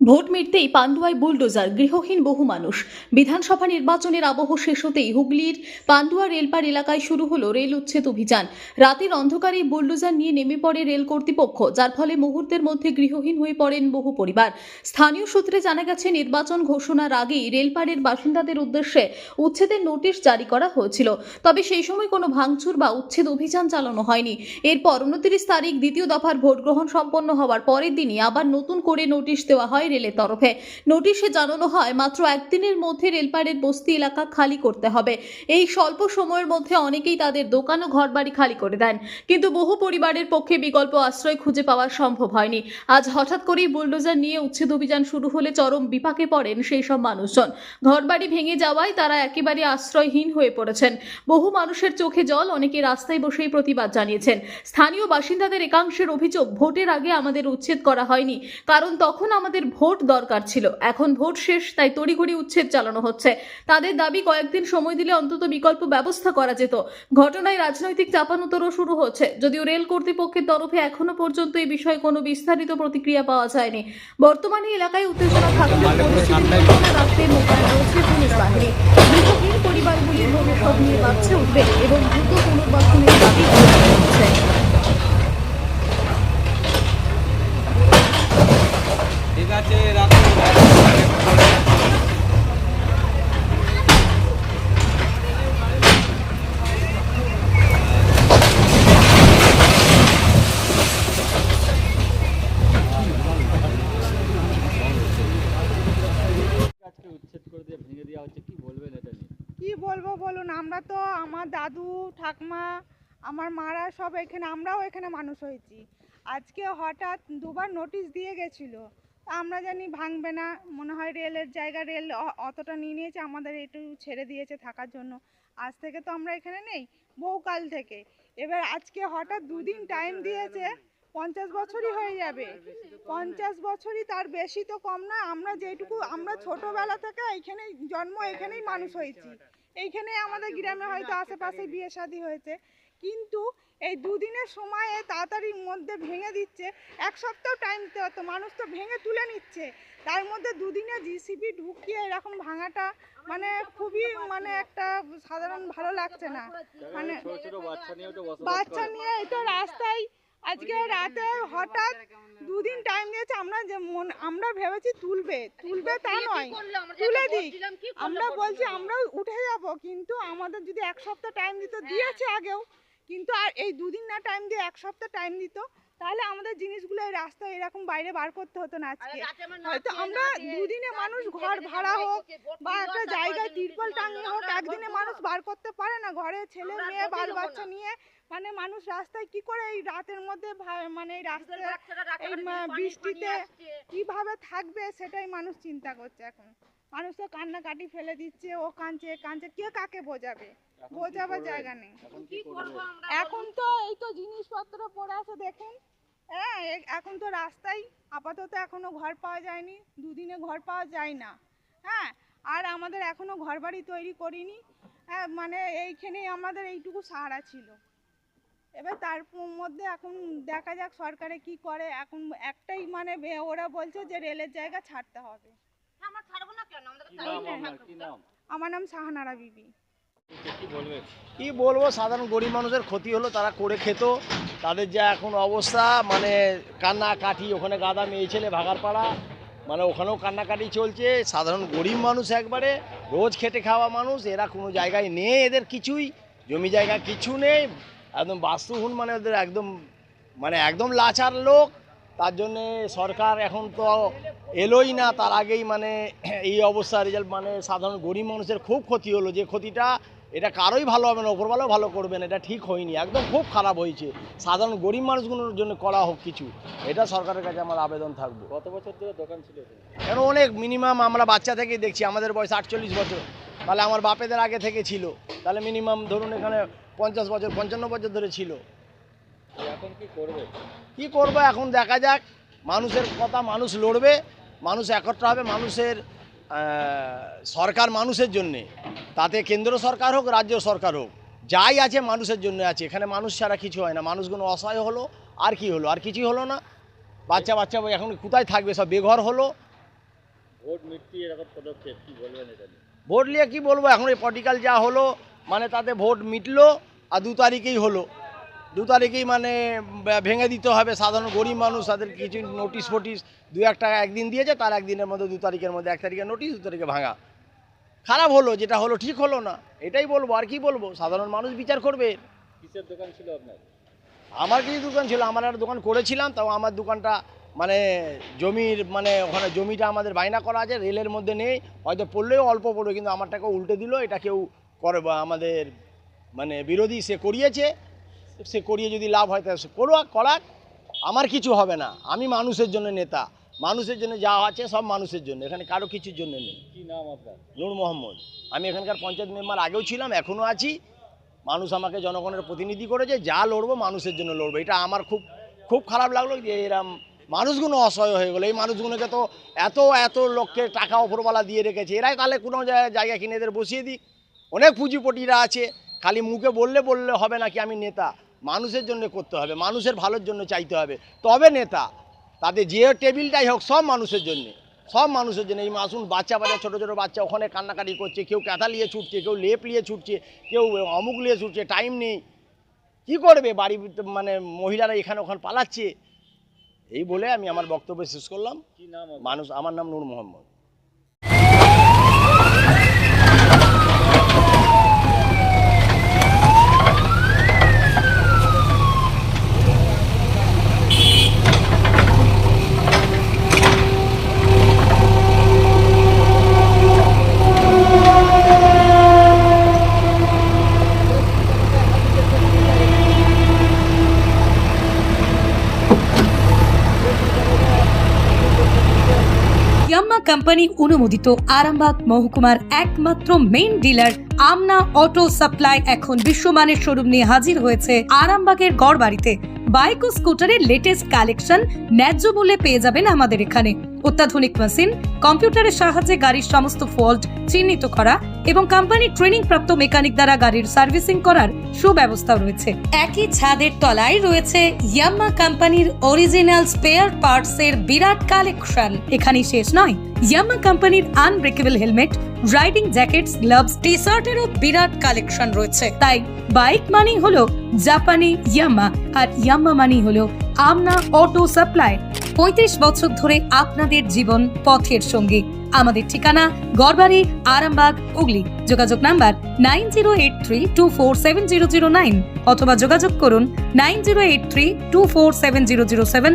Vote মিটতেই পান্ডুয়ায় bulldozer, গৃহহীন বহু মানুষ। বিধানসভা নির্বাচনের আবহ শেষ হতেই হুগলির পান্ডুয়া রেলপার এলাকায় শুরু হলো রেল উচ্ছেদ অভিযান। রাতের অন্ধকারে বুলডোজার নিয়ে নেমে পড়ে রেল কর্তৃপক্ষ, যার ফলে মুহূর্তের মধ্যে গৃহহীন হয়ে পড়েন বহু পরিবার। স্থানীয় সূত্রে জানা গেছে, নির্বাচন ঘোষণার আগেই রেলপাড়ের বাসিন্দাদের উদ্দেশ্যে উচ্ছেদের নোটিশ জারি করা হয়েছিল। তবে সেই সময় কোনো ভাঙচুর বা উচ্ছেদ অভিযান চালানো হয়নি। এরপর 29 তারিখ দ্বিতীয় দফার ভোট গ্রহণ সম্পন্ন হওয়ার পরের দিনই আবার নতুন করে নোটিশ দেওয়া হয় রেলের তরফে। নোটিশে জানানো হয়, মাত্র একদিনের মধ্যে রেলপাড়ের বস্তি এলাকা খালি করতে হবে। এই স্বল্প সময়ের মধ্যে অনেকেই তাদের দোকান ও ঘরবাড়ি খালি করে দেন, কিন্তু বহু পরিবারের পক্ষে বিকল্প আশ্রয় খুঁজে পাওয়া সম্ভব হয়নি। আজ হঠাৎ করেই বুলডোজার নিয়ে উচ্ছেদ অভিযান শুরু হলে চরম বিপাকে পড়েন সেই সব মানুষজন। ঘরবাড়ি ভেঙে যাওয়ায় তারা একেবারে আশ্রয়হীন হয়ে পড়েছেন। বহু মানুষের চোখে জল, অনেকে রাস্তায় বসেই প্রতিবাদ জানিয়েছেন। স্থানীয় বাসিন্দাদের একাংশের অভিযোগ, ভোটের আগে আমাদের উচ্ছেদ করা হয়নি, কারণ তখন আমাদের ভোট দরকার ছিল। এখন ভোট শেষ, তাই তড়িঘড়ি উচ্ছেদ চালানো হচ্ছে। তাদের দাবি, কয়েকদিন সময় দিলে অন্তত বিকল্প ব্যবস্থা করা যেত। ঘটনায় রাজনৈতিক চাপানোতরও শুরু হচ্ছে, যদিও রেল কর্তৃপক্ষের তরফে এখনো পর্যন্ত এই বিষয়ে কোনো বিস্তারিত প্রতিক্রিয়া পাওয়া যায়নি। বর্তমানে এলাকায় উত্তেজনা থাকলেও পরিস্থিতি নিয়ন্ত্রণে রাখতে মোতায়েন রয়েছে পুলিশ বাহিনী। গৃহহীন পরিবারগুলির ভবিষ্যৎ নিয়ে বাড়ছে উঠবে এবং দ্রুত পুনর্বাসনের দাবি হচ্ছে। ঠিক আছে, রাখুন। আজকে উচ্ছেদ করে দিয়ে ভেঙে দেওয়া হচ্ছে, কি বলবেন এটা নিয়ে? কি বলবো বলুন, আমরা তো আমার দাদু ঠাকমা আমার মারা সব এখানে, আমরাও এখানে মানুষ হয়েছি। আজকে হঠাৎ দুবার নোটিশ দিয়ে গেছিল, আমরা জানি ভাঙবে না, মনে হয় রেলের জায়গা, রেল অতটা নিয়ে নিয়েছে, আমাদের একটু ছেড়ে দিয়েছে থাকার জন্য। আজ থেকে তো আমরা এখানে নেই, বহুকাল থেকে। এবার আজকে হঠাৎ দুদিন টাইম দিয়েছে, 50 বছরই হয়ে যাবে। 50 বছরই, তার বেশি তো কম না। আমরা যেটুকু, আমরা ছোটবেলা থেকে এইখানেই জন্ম, এখানেই মানুষ হয়েছি, এইখানে আমাদের গ্রামে হয়তো আশেপাশে বিয়ে শাদী হয়েছে, কিন্তু এই দুদিনের সময়ে তাড়াতাড়ির মধ্যে ভেঙে দিচ্ছে। এক সপ্তাহ টাইম দিতে হতো, মানুষ তো ভেঙে তুলে নিচ্ছে, তার মধ্যে দুদিনে জিসিবি ঢুকিয়ে এরকম ভাঙাটা মানে খুবই, মানে একটা সাধারণ ভালো লাগছে না। মানে ছোট ছোট বাচ্চা নিয়েও তো বসবাস বাচ্চা করে। নিয়ে এটা রাস্তায় আজকে রাতে হঠাৎ দুদিন টাইম দিয়েছে। আমরা ভেবেছি তুলবে তা নয়, তুলে দিক, আমরা বলছি আমরাও উঠে যাব, কিন্তু আমাদের যদি এক সপ্তাহ টাইম দিত, দিয়েছে আগেও, কিন্তু আর এই দুদিন না টাইম দিয়ে এক সপ্তাহ টাইম দিত, তাহলে আমাদের জিনিসগুলো এই রাস্তায় এরকম বাইরে বার করতে হতো না। আজকে হয়তো আমরা দুদিনে মানুষ ঘর ভাড়া হোক বা একটা জায়গায় তিরপল টাঙিয়ে হোক, একদিনে মানুষ বার করতে পারে না। ঘরে ছেলে মেয়ে বাল বাচ্চা নিয়ে মানে মানুষ রাস্তায় কি করে এই রাতের মধ্যে, মানে এই রাস্তায় এই বৃষ্টিতে কিভাবে থাকবে, সেটাই মানুষ চিন্তা করছে। এখন মানুষ তো কান্নাকাটি ফেলে দিচ্ছে, ও কাঁদছে কাঁদছে, কে কাকে বোঝাবে, বোঝাবার জায়গা নেই। এখন তো এই তো জিনিসপত্র পড়ে আছে দেখুন। হ্যাঁ, এখন তো রাস্তায় আপাতত এখনো ঘর পাওয়া যায়নি, দুদিনে ঘর পাওয়া যায় না। হ্যাঁ, আর আমাদের এখনো ঘরবাড়ি তৈরি করিনি। হ্যাঁ, মানে এইখানেই আমাদের এইটুকু সাহারা ছিল। এবার তার মধ্যে এখন দেখা যাক সরকারে কি করে। এখন একটাই মানে ওরা বলছে যে রেলের জায়গা ছাড়তে হবে। কি নাম? আমার নাম শাহানারা বিবি। কি বলবেন? কি বলবো, সাধারণ গরিব মানুষের ক্ষতি হলো, তারা করে খেত, তাদের যা এখন অবস্থা, মানে কান্নাকাটি, ওখানে গাদা মেয়ে ছেলে ভাগারপাড়া, মানে ওখানেও কান্নাকাটি চলছে। সাধারণ গরিব মানুষ, একবারে রোজ খেটে খাওয়া মানুষ, এরা কোনো জায়গায় নেই, এদের কিছুই জমি জায়গা কিছু নেই, একদম বাস্তুহীন, মানে ওদের একদম একদম লাচার লোক। তার জন্যে সরকার এখন তো এলোই না, তার আগেই মানে এই অবস্থা রেজাল্ট, মানে সাধারণ গরিব মানুষের খুব ক্ষতি হলো। যে ক্ষতিটা, এটা কারোই ভালো হবে না, ওপরওয়ালাও ভালো করবেন, এটা ঠিক হয়নি, একদম খুব খারাপ হয়েছে। সাধারণ গরিব মানুষগুলোর জন্য করা হোক কিছু, এটা সরকারের কাছে আমার আবেদন থাকবে। কত বছর ধরে দোকান ছিল এখানে? কেন অনেক, মিনিমাম আমরা বাচ্চা থেকেই দেখছি, আমাদের বয়স 48 বছর, তাহলে আমার বাপেদের আগে থেকে ছিল, তাহলে মিনিমাম ধরুন এখানে 50 বছর 55 বছর ধরে ছিল। এখন কি করবে? কি করবো এখন দেখা যাক, মানুষের কথা মানুষ লড়বে, মানুষ একত্র হবে, মানুষের সরকার মানুষের জন্যে, তাতে কেন্দ্র সরকার হোক রাজ্য সরকার হোক, যাই আছে মানুষের জন্য আছে। এখানে মানুষ ছাড়া কিছু হয় না, মানুষগুলো অসহায় হলো, আর কি হলো, আর কিছুই হলো না। বাচ্চা বাচ্চা এখন কোথায় থাকবে, সব বেঘর হলো, ভোট মিটতিয়ে এরকম পদক্ষেপ কি বলবেন এটা নিয়ে? ভোট নিয়ে কি বলবো, এখন এই পলিটিক্যাল যা হলো মানে তাতে ভোট মিটলো আর 2 তারিখেই হলো। 2 তারিখেই মানে ভেঙে দিতে হবে সাধারণ গরিব মানুষ, তাদের কিছু নোটিশ ফোটিশ 2-1 টাকা একদিন দিয়েছে, তার একদিনের মধ্যে 2 তারিখের মধ্যে 1 তারিখে নোটিশ, 2 তারিখে ভাঙা। খারাপ হলো, যেটা হলো ঠিক হলো না, এটাই বলবো। আর কি বলবো, সাধারণ মানুষ বিচার করবে। কিসের দোকান ছিল আপনার? আমার কিছু দোকান ছিল, আমার একটা দোকান করেছিলাম, তাও আমার দোকানটা মানে জমির মানে ওখানে জমিটা আমাদের বায়না করা আছে, রেলের মধ্যে নেই, হয়তো পড়লেও অল্প পড়বে, কিন্তু আমারটাকে উল্টে দিল। এটা কেউ করে বা আমাদের মানে বিরোধী, সে করিয়েছে, সে করিয়ে যদি লাভ হয় তাহলে সে করাক, আমার কিছু হবে না। আমি মানুষের জন্য নেতা, মানুষের জন্য যা আছে সব মানুষের জন্য, এখানে কারো কিছুর জন্য নেই। কি নাম আপনার? নূর মোহাম্মদ। আমি এখানকার পঞ্চায়েত মেম্বার আগেও ছিলাম, এখনও আছি। মানুষ আমাকে জনগণের প্রতিনিধি করেছে, যা লড়বো মানুষের জন্য লড়বো। এটা আমার খুব খুব খারাপ লাগলো যে এরম মানুষগুলো অসহায় হয়ে গেলো। এই মানুষগুলোকে তো এত এত লোককে টাকা ওপরওয়ালা দিয়ে রেখেছে, এরাই তাহলে কোনো জায়গা কিনে এদের বসিয়ে দিক। অনেক পুঁজিপটিরা আছে, খালি মুখে বললে হবে না কি আমি নেতা। মানুষের জন্য করতে হবে, মানুষের ভালোর জন্য চাইতে হবে, তবে নেতা। তাদের যে টেবিলটাই হোক সব মানুষের জন্যে, সব মানুষের জন্য। এই মাসুম বাচ্চা ছোটো ছোটো বাচ্চা ওখানে কান্নাকাটি করছে, কেউ কাঁথা নিয়ে ছুটছে, কেউ লেপ নিয়ে ছুটছে, কেউ অমুক নিয়ে ছুটছে, টাইম নেই। কি করবে বাড়ি মানে মহিলারা এখানে ওখানে পালাচ্ছে। এই বলে আমি আমার বক্তব্য শেষ করলাম। কি নাম আপনার? মানুষ, আমার নাম নূর মোহাম্মদ। ইয়াম্মা কোম্পানি অনুমোদিত আরামবাগ মহকুমার একমাত্র মেইন ডিলার আমনা অটো সাপ্লাই এখন বিশ্বমানের শোরুম নিয়ে হাজির হয়েছে আরামবাগের গড়বাড়িতে। বাইক ও স্কুটারের লেটেস্ট কালেকশন ন্যায্য মূল্যে পেয়ে যাবেন আমাদের এখানে। অত্যাধুনিক মেশিন, কম্পিউটারের সাহায্যে গাড়ির সমস্ত ফল্ট চিহ্নিত করা এবং কোম্পানির ট্রেনিং প্রাপ্ত মেকানিক দ্বারা গাড়ির সার্ভিসিং করার সুব্যবস্থা রয়েছে। একই ছাদের তলায় রয়েছে ইয়াম্মা কোম্পানির অরিজিনাল স্পেয়ার পার্টস এর বিরাট কালেকশন। এখানেই শেষ নয়, ইয়াম্মা কোম্পানির unbreakable helmet, riding jackets, gloves, T শার্টেরও বিরাট কালেকশন রয়েছে। তাই বাইক মানি হলো জাপানি ইয়াম্মা, আর ইয়াম্মা মানি হলো আমনা অটো সাপ্লাই। 35 বছর ধরে আপনাদের জীবন পথের সঙ্গী। আমাদের ঠিকানা গড়বাড়ি, আরামবাগ, হুগলি। যোগাযোগ নাম্বার 9083247009 অথবা যোগাযোগ করুন 9083247007।